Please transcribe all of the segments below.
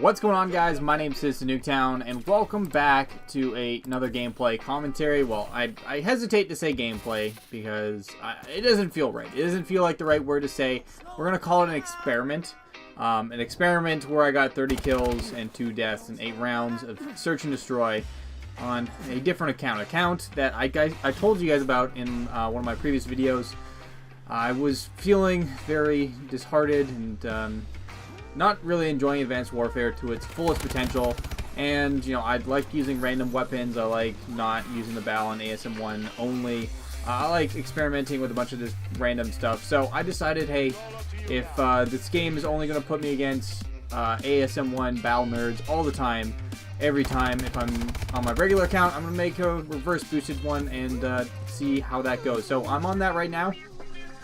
What's going on, guys? My name's Citizen Nuketown, and welcome back to another gameplay commentary. Well, I hesitate to say gameplay because it doesn't feel right. It doesn't feel like the right word to say. We're going to call it an experiment. An experiment where I got 30 kills and 2 deaths in 8 rounds of Search and Destroy on a different account that I told you guys about in one of my previous videos. I was feeling very disheartened and not really enjoying Advanced Warfare to its fullest potential, and you know, I like using random weapons. I like not using the BAL on ASM1 only. I like experimenting with a bunch of this random stuff. So I decided, hey, if this game is only going to put me against ASM1 BAL nerds all the time, every time, if I'm on my regular account, I'm going to make a reverse boosted one and see how that goes. So I'm on that right now.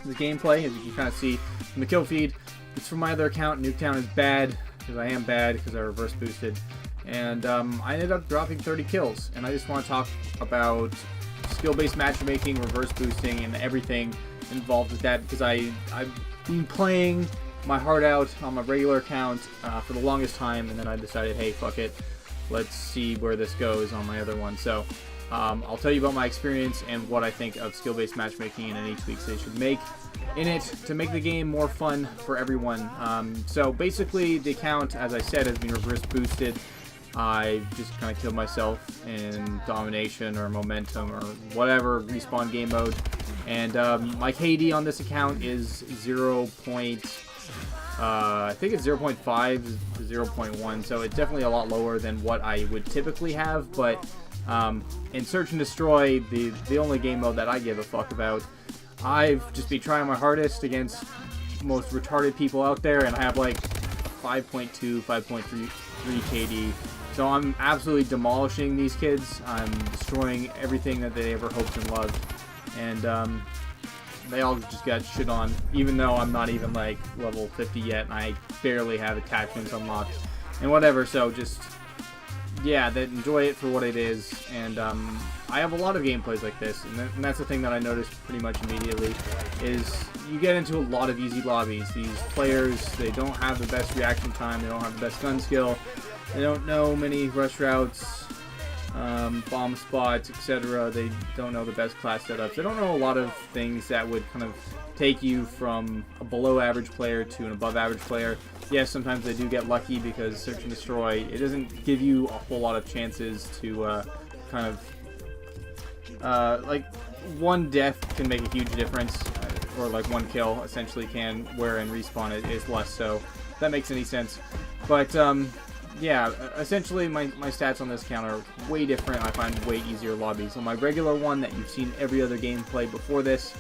The gameplay, as you can kind of see from the kill feed, it's from my other account. Nuketown is bad because I am bad because I reverse boosted, and I ended up dropping 30 kills. And I just want to talk about skill-based matchmaking, reverse boosting, and everything involved with that, because I've been playing my heart out on my regular account for the longest time, and then I decided, hey, fuck it, let's see where this goes on my other one. So I'll tell you about my experience and what I think of skill-based matchmaking and any tweaks they should make in it to make the game more fun for everyone. So basically, the account, as I said, has been reverse boosted. I just kind of killed myself in domination or momentum or whatever respawn game mode, and my KD on this account is I think it's 0.5 to 0.1, so it's definitely a lot lower than what I would typically have. But in Search and Destroy, the only game mode that I give a fuck about, I've just been trying my hardest against most retarded people out there, and I have like 5.2, 5.3 KD. So I'm absolutely demolishing these kids. I'm destroying everything that they ever hoped and loved, and they all just got shit on, even though I'm not even like level 50 yet, and I barely have attachments unlocked and whatever. So just, yeah, enjoy it for what it is. And I have a lot of gameplays like this, and that's the thing that I noticed pretty much immediately, is you get into a lot of easy lobbies. These players, they don't have the best reaction time, they don't have the best gun skill, they don't know many rush routes, bomb spots, etc. They don't know the best class setups. They don't know a lot of things that would kind of take you from a below average player to an above average player. Yes, sometimes they do get lucky because Search and Destroy, it doesn't give you a whole lot of chances to kind of like one death can make a huge difference, or like one kill essentially can, where in Respawn it is less so. If that makes any sense. But yeah, essentially my stats on this account are way different. I find way easier lobbies. On my regular one that you've seen every other gameplay before this,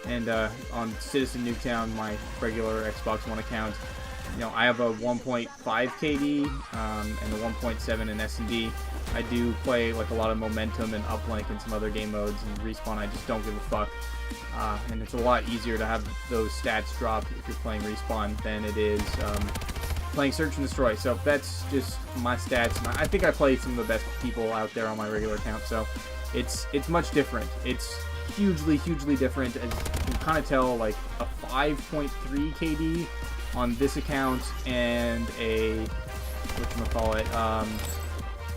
and on Citizen Nuketown, my regular Xbox One account, you know, I have a 1.5 KD and a 1.7 in S&D. I do play like a lot of momentum and uplink and some other game modes, and Respawn I just don't give a fuck. And it's a lot easier to have those stats drop if you're playing Respawn than it is playing Search and Destroy. So that's just my stats. And I think I play some of the best people out there on my regular account, so it's much different. It's hugely different. As you can kind of tell, like a 5.3 KD on this account and a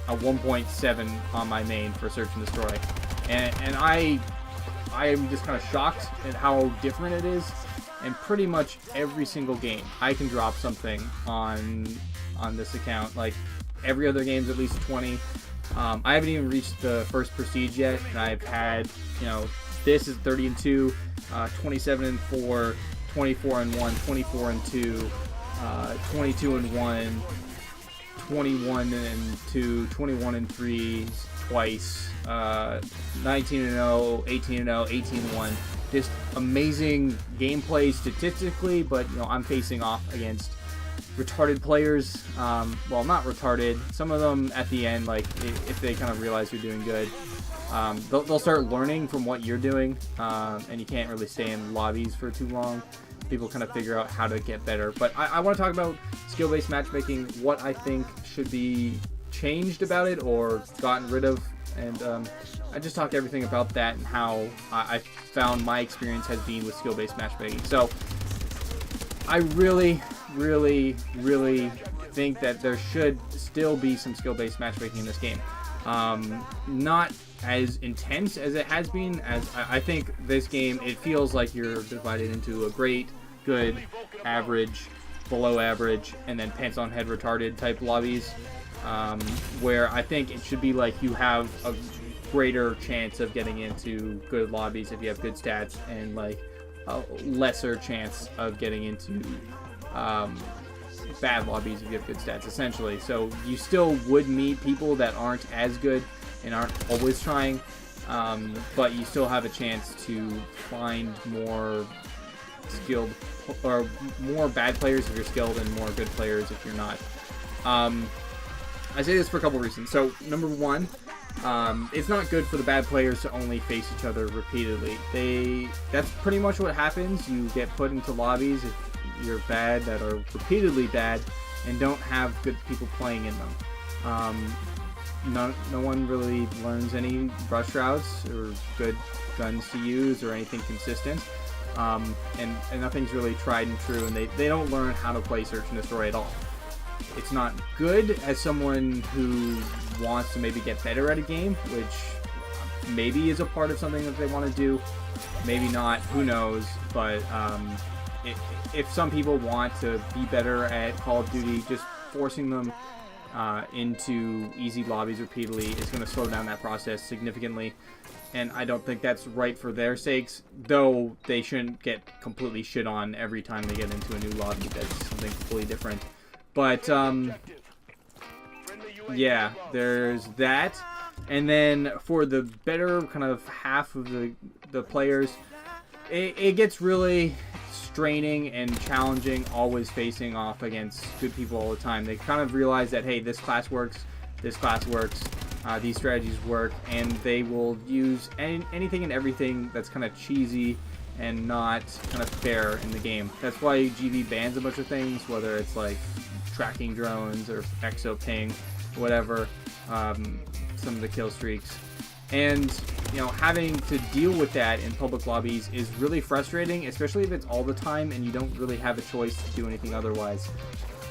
a 1.7 on my main for Search and Destroy, and I am just kind of shocked at how different it is. And pretty much every single game I can drop something on this account. Like every other game's at least 20. I haven't even reached the first prestige yet, and I've had, you know, this is 30 and 2, 27 and 4, 24 and 1, 24 and 2, 22 and 1, 21 and 2, 21 and 3 twice, 19 and 0, 18 and 0, 18 and 1. Just amazing gameplay statistically, but you know, I'm facing off against retarded players. Well, not retarded. Some of them at the end, like if they kind of realize you're doing good, they'll start learning from what you're doing, and you can't really stay in lobbies for too long. People kind of figure out how to get better. But I want to talk about skill-based matchmaking, what I think should be changed about it or gotten rid of, and I just talk everything about that and how I found my experience has been with skill-based matchmaking. So I really think that there should still be some skill-based matchmaking in this game. Not as intense as it has been, as I think this game, it feels like you're divided into a great, good, average, below average, and then pants on head retarded type lobbies, where I think it should be like you have a greater chance of getting into good lobbies if you have good stats, and like a lesser chance of getting into bad lobbies if you have good stats, essentially. So you still would meet people that aren't as good and aren't always trying, but you still have a chance to find more skilled, or more bad players if you're skilled and more good players if you're not. I say this for a couple reasons. So number one, it's not good for the bad players to only face each other repeatedly. That's pretty much what happens. You get put into lobbies if you're bad that are repeatedly bad and don't have good people playing in them. No one really learns any rush routes or good guns to use or anything consistent. And nothing's really tried and true, and they don't learn how to play Search and Destroy at all. It's not good as someone who wants to maybe get better at a game, which maybe is a part of something that they want to do, maybe not, who knows, but if some people want to be better at Call of Duty, just forcing them into easy lobbies repeatedly is going to slow down that process significantly, and I don't think that's right for their sakes, though they shouldn't get completely shit on every time they get into a new lobby. That's something completely different. But yeah, there's that. And then for the better kind of half of the players, it gets really straining and challenging always facing off against good people all the time. They kind of realize that, hey, this class works, these strategies work, and they will use anything and everything that's kind of cheesy and not kind of fair in the game. That's why GV bans a bunch of things, whether it's like tracking drones or exo ping, whatever, some of the kill streaks. And, you know, having to deal with that in public lobbies is really frustrating, especially if it's all the time and you don't really have a choice to do anything otherwise.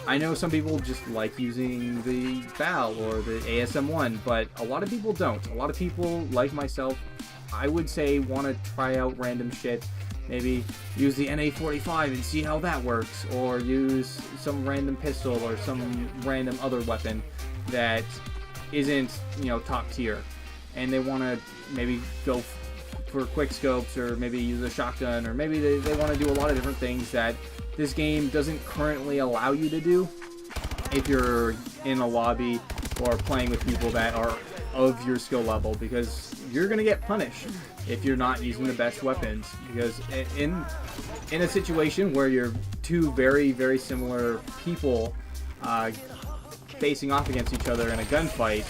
I know some people just like using the BAL or the ASM-1, but a lot of people don't. A lot of people, like myself, I would say want to try out random shit. Maybe use the NA-45 and see how that works, or use some random pistol or some random other weapon that isn't, you know, top tier. And they want to maybe go for quick scopes, or maybe use a shotgun, or maybe they want to do a lot of different things that this game doesn't currently allow you to do if you're in a lobby or playing with people that are of your skill level, because you're going to get punished if you're not using the best weapons. Because in a situation where you're two very, very similar people facing off against each other in a gunfight,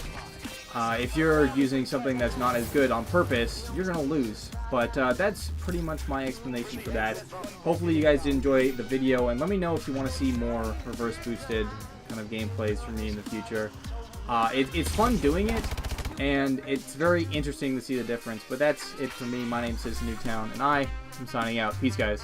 if you're using something that's not as good on purpose, you're going to lose. But that's pretty much my explanation for that. Hopefully you guys did enjoy the video, and let me know if you want to see more reverse boosted kind of gameplays from me in the future. It's fun doing it, and it's very interesting to see the difference. But that's it for me. My name's Citizen Newtown, and I am signing out. Peace, guys.